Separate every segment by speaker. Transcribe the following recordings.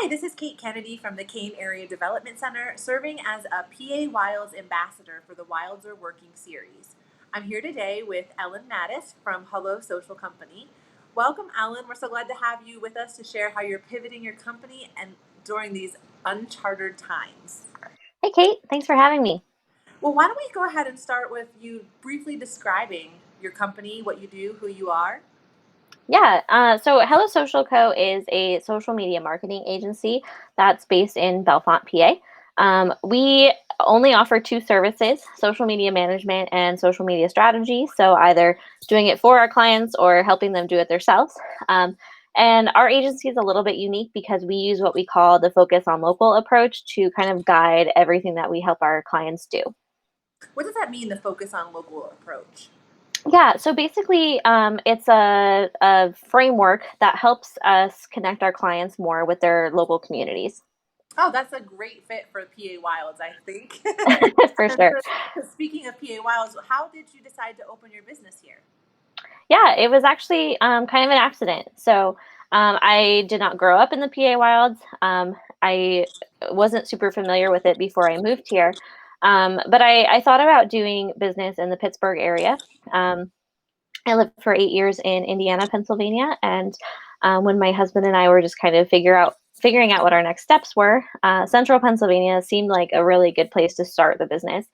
Speaker 1: Hi, this is Kate Kennedy from the Kane Area Development Center, serving as a PA Wilds ambassador for the Wilds Are Working series. I'm here today with Ellen Mattis from Hello Social Company. Welcome, Ellen. We're so glad to have you with us to share how you're pivoting your company and during these uncharted times.
Speaker 2: Hey, Kate. Thanks for having me.
Speaker 1: Well, why don't we go ahead and start with you briefly describing your company, what you do, who you are?
Speaker 2: So Hello Social Co. is a social media marketing agency that's based in Belfont, PA. We only offer two services: social media management and social media strategy. So either doing it for our clients or helping them do it themselves. Um, and our agency is a little bit unique because we use what we call the focus on local approach to kind of guide everything that we help our clients do.
Speaker 1: What does that mean, the focus on local approach?
Speaker 2: Yeah, so basically, it's a framework that helps us connect our clients more with their local communities.
Speaker 1: Oh, that's a great fit for PA Wilds, I think.
Speaker 2: For
Speaker 1: And
Speaker 2: sure.
Speaker 1: so, speaking of PA Wilds, how did you decide to open your business here?
Speaker 2: Yeah, it was actually kind of an accident. I did not grow up in the PA wilds. I wasn't super familiar with it before I moved here. But I thought about doing business in the Pittsburgh area. Um, I lived for 8 years in Indiana, Pennsylvania, and when my husband and I were just kind of figuring out what our next steps were, Central Pennsylvania seemed like a really good place to start the business.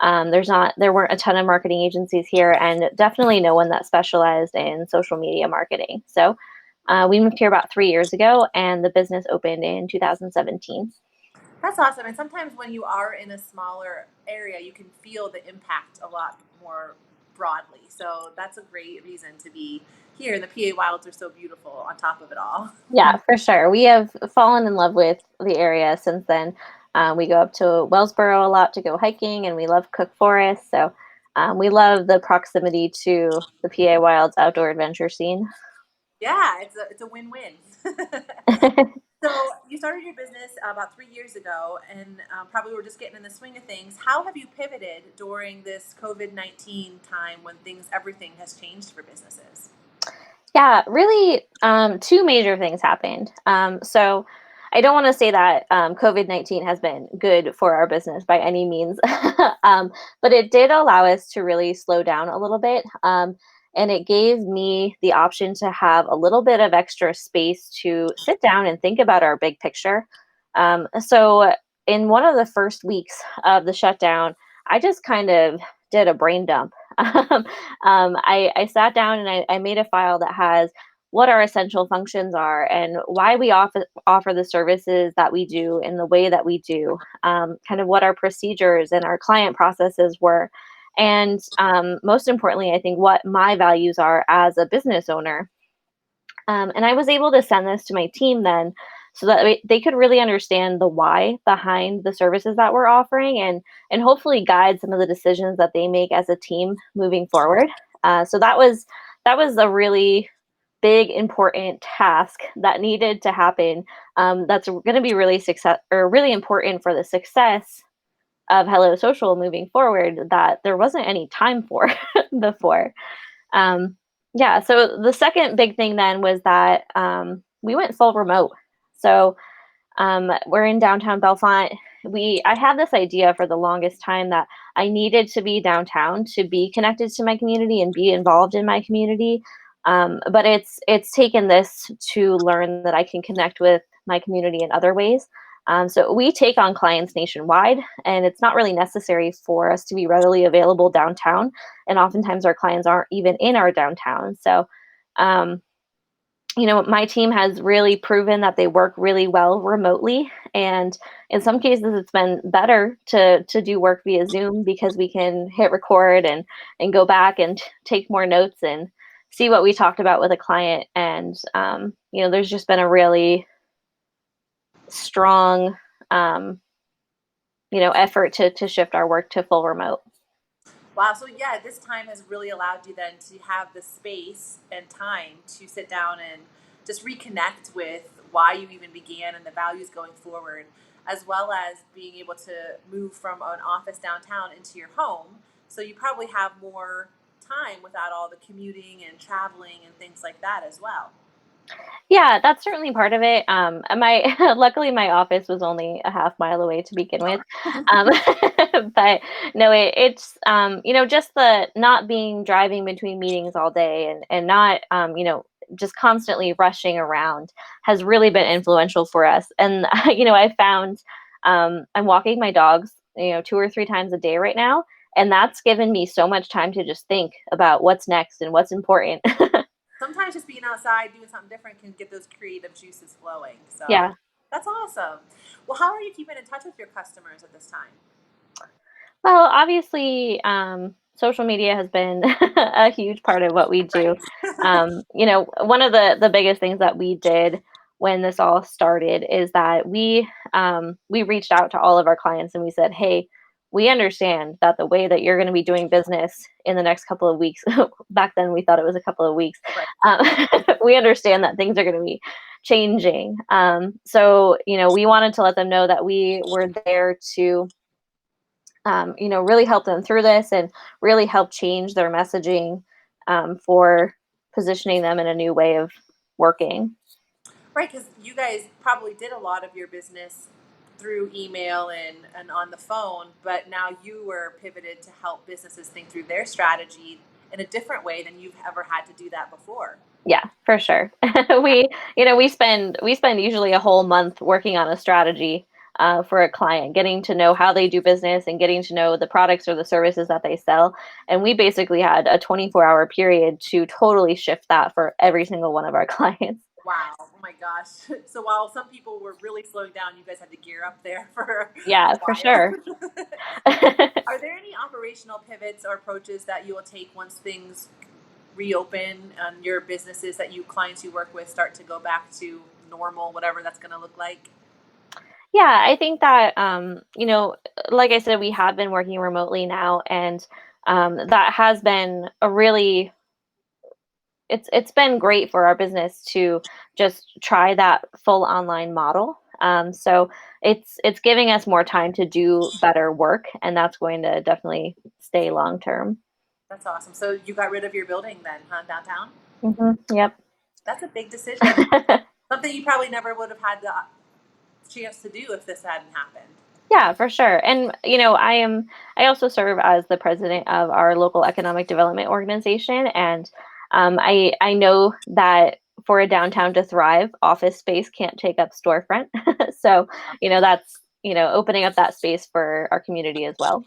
Speaker 2: There weren't a ton of marketing agencies here, and definitely no one that specialized in social media marketing. We moved here about 3 years ago, and the business opened in 2017.
Speaker 1: That's awesome. And sometimes when you are in a smaller area, you can feel the impact a lot more broadly. So that's a great reason to be here. The PA Wilds are so beautiful on top of it all.
Speaker 2: Yeah, for sure. We have fallen in love with the area since then. We go up to Wellsboro a lot to go hiking, and we love Cook Forest. We love the proximity to the PA Wilds outdoor adventure scene.
Speaker 1: Yeah, it's a win-win. So you started your business about 3 years ago, and probably were just getting in the swing of things. How have you pivoted during this COVID-19 time when everything has changed for businesses?
Speaker 2: Yeah, really, two major things happened. I don't want to say that COVID-19 has been good for our business by any means, um, but it did allow us to really slow down a little bit. And it gave me the option to have a little bit of extra space to sit down and think about our big picture. In one of the first weeks of the shutdown, I just kind of did a brain dump. I sat down and I made a file that has what our essential functions are and why we offer the services that we do in the way that we do, kind of what our procedures and our client processes were. And most importantly, I think what my values are as a business owner. And I was able to send this to my team then so that they could really understand the why behind the services that we're offering and hopefully guide some of the decisions that they make as a team moving forward. So that was a really big important task that needed to happen. That's going to be really important for the success of Hello Social moving forward that there wasn't any time for before. Um, yeah, so the second big thing then was that we went full remote. We're in downtown Belfont. I had this idea for the longest time that I needed to be downtown to be connected to my community and be involved in my community. But it's taken this to learn that I can connect with my community in other ways. So we take on clients nationwide, and it's not really necessary for us to be readily available downtown. And oftentimes our clients aren't even in our downtown. Um, my team has really proven that they work really well remotely. And in some cases, it's been better to do work via Zoom because we can hit record and go back and take more notes and see what we talked about with a client. And, there's just been a really strong, um, effort to shift our work to full remote.
Speaker 1: Wow. So yeah, this time has really allowed you then to have the space and time to sit down and just reconnect with why you even began and the values going forward, as well as being able to move from an office downtown into your home. So you probably have more time without all the commuting and traveling and things like that as well.
Speaker 2: Yeah, that's certainly part of it. And my luckily my office was only a half mile away to begin with. Um, but no, it's just the not being driving between meetings all day and not just constantly rushing around has really been influential for us. And I found I'm walking my dogs, 2 or 3 times a day right now, and that's given me so much time to just think about what's next and what's important.
Speaker 1: Sometimes just being outside doing something different can get those creative juices flowing. So
Speaker 2: Yeah.
Speaker 1: that's awesome. Well, how are you keeping in touch with your customers at this time?
Speaker 2: Well, obviously, social media has been a huge part of what we do.
Speaker 1: Right.
Speaker 2: One of the biggest things that we did when this all started is that we reached out to all of our clients and we said, "Hey, we understand that the way that you're going to be doing business in the next couple of weeks." Back then, we thought it was a couple of weeks.
Speaker 1: Right.
Speaker 2: Um, we understand that things are going to be changing. So we wanted to let them know that we were there to really help them through this and really help change their messaging for positioning them in a new way of working.
Speaker 1: Right, because you guys probably did a lot of your business through email and on the phone, but now you were pivoted to help businesses think through their strategy in a different way than you've ever had to do that before.
Speaker 2: Yeah, for sure. We spend usually a whole month working on a strategy for a client, getting to know how they do business and getting to know the products or the services that they sell. And we basically had a 24-hour period to totally shift that for every single one of our clients.
Speaker 1: Wow. Oh my gosh. So while some people were really slowing down, you guys had to gear up there for a
Speaker 2: Yeah, for
Speaker 1: while.
Speaker 2: sure.
Speaker 1: Are there any operational pivots or approaches that you will take once things reopen and your businesses that you clients you work with start to go back to normal, whatever that's going to look like?
Speaker 2: Yeah, I think that, like I said, we have been working remotely now, and that has been a really it's been great for our business to just try that full online model. So it's giving us more time to do better work, and that's going to definitely stay long term.
Speaker 1: That's awesome. So you got rid of your building then, huh, downtown?
Speaker 2: Yep.
Speaker 1: That's a big decision. Something you probably never would have had the chance to do if this hadn't happened.
Speaker 2: Yeah, for sure. And I also serve as the president of our local economic development organization, and I know that for a downtown to thrive, office space can't take up storefront. So that's opening up that space for our community as well.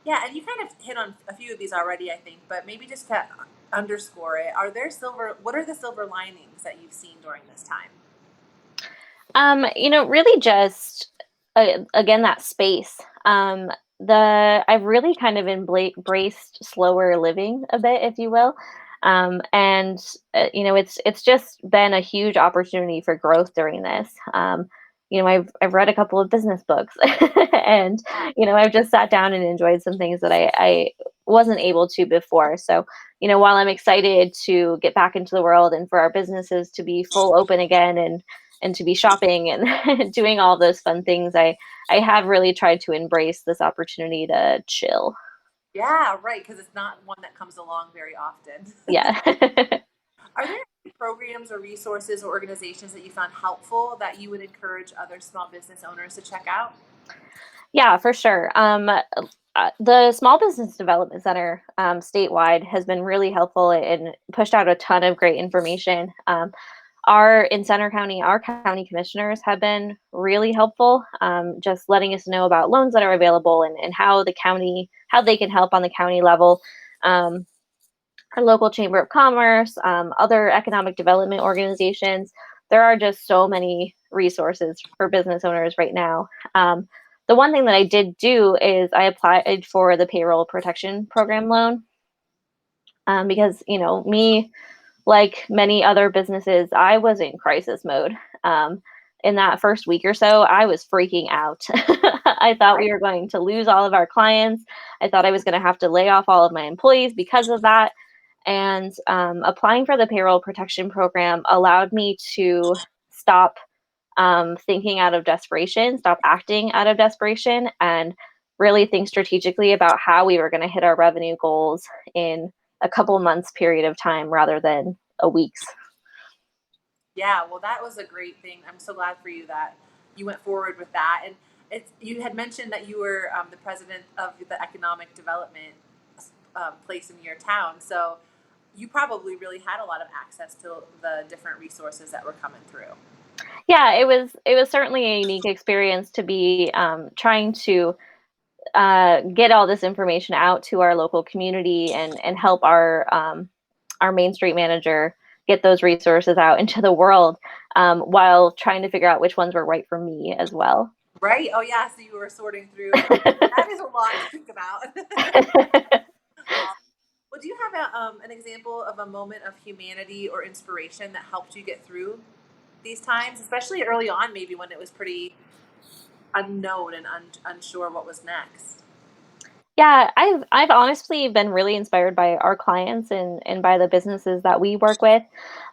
Speaker 1: Yeah, and you kind of hit on a few of these already, I think, but maybe just to underscore it, what are the silver linings that you've seen during this time?
Speaker 2: Really just again that space. I've really kind of embraced slower living a bit, if you will. And it's just been a huge opportunity for growth during this. I've read a couple of business books, and I've just sat down and enjoyed some things that I wasn't able to before. So while I'm excited to get back into the world and for our businesses to be full open again and to be shopping and doing all those fun things, I have really tried to embrace this opportunity to chill.
Speaker 1: Yeah, right, because it's not one that comes along very often.
Speaker 2: Yeah.
Speaker 1: Are there any programs or resources or organizations that you found helpful that you would encourage other small business owners to check out?
Speaker 2: Yeah, for sure. The Small Business Development Center statewide has been really helpful and pushed out a ton of great information. Our in Center County, our county commissioners have been really helpful, just letting us know about loans that are available and how they can help on the county level. Um, our local chamber of commerce, other economic development organizations. There are just so many resources for business owners right now. The one thing that I did do is I applied for the payroll protection program loan because me, like many other businesses, I was in crisis mode. Um, in that first week or so, I was freaking out. I thought we were going to lose all of our clients. I thought I was going to have to lay off all of my employees because of that. And applying for the payroll protection program allowed me to stop thinking out of desperation, stop acting out of desperation, and really think strategically about how we were going to hit our revenue goals in a couple months period of time rather than a week's.
Speaker 1: Yeah, well, that was a great thing. I'm so glad for you that you went forward with that. And you had mentioned that you were the president of the economic development place in your town. So you probably really had a lot of access to the different resources that were coming through.
Speaker 2: Yeah, it was certainly a unique experience to be trying to get all this information out to our local community and help our Main Street manager get those resources out into the world while trying to figure out which ones were right for me as well.
Speaker 1: Right? Oh, yeah. So you were sorting through. That is a lot to think about. Well, do you have an example of a moment of humanity or inspiration that helped you get through these times, especially early on, maybe when it was pretty unknown and unsure what was next?
Speaker 2: Yeah, I've honestly been really inspired by our clients and by the businesses that we work with.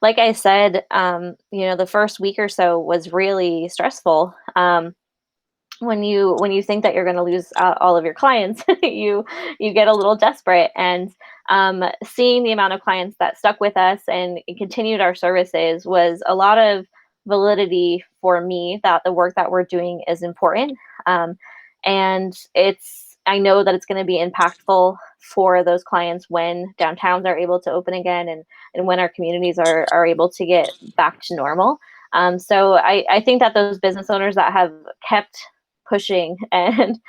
Speaker 2: Like I said, the first week or so was really stressful. When you think that you're going to lose all of your clients, you get a little desperate. And seeing the amount of clients that stuck with us and continued our services was a lot of validity for me that the work that we're doing is important. And I know that it's going to be impactful for those clients when downtowns are able to open again, and when our communities are able to get back to normal. So I think that those business owners that have kept pushing and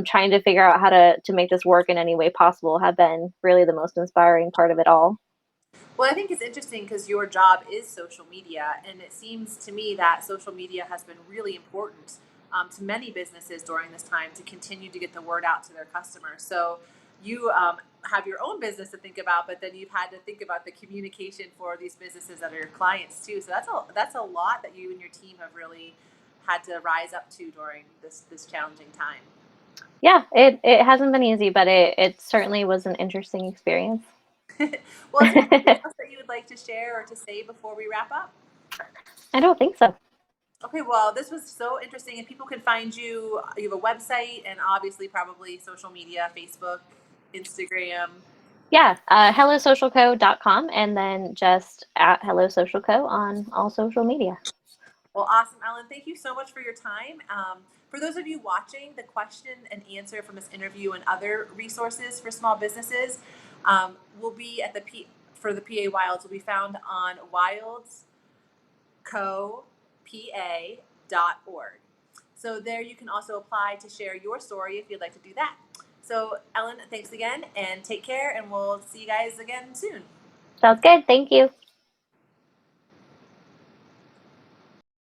Speaker 2: trying to figure out how to make this work in any way possible have been really the most inspiring part of it all.
Speaker 1: Well, I think it's interesting because your job is social media, and it seems to me that social media has been really important to many businesses during this time to continue to get the word out to their customers. So you have your own business to think about, but then you've had to think about the communication for these businesses that are your clients too. So that's a lot that you and your team have really had to rise up to during this challenging time.
Speaker 2: Yeah, it hasn't been easy, but it certainly was an interesting experience.
Speaker 1: Well, is there anything else that you would like to share or to say before we wrap up?
Speaker 2: I don't think so.
Speaker 1: Okay, well, this was so interesting, and people can find you. You have a website, and obviously, probably social media, Facebook, Instagram.
Speaker 2: Yeah, hellosocialco.com and then just at Hello Social Co on all social media.
Speaker 1: Well, awesome, Ellen. Thank you so much for your time. For those of you watching, the question and answer from this interview and other resources for small businesses will be at for the PA Wilds will be found on wildscopa.org. So there you can also apply to share your story if you'd like to do that. So Ellen, thanks again and take care, and we'll see you guys again soon.
Speaker 2: Sounds good. Thank you.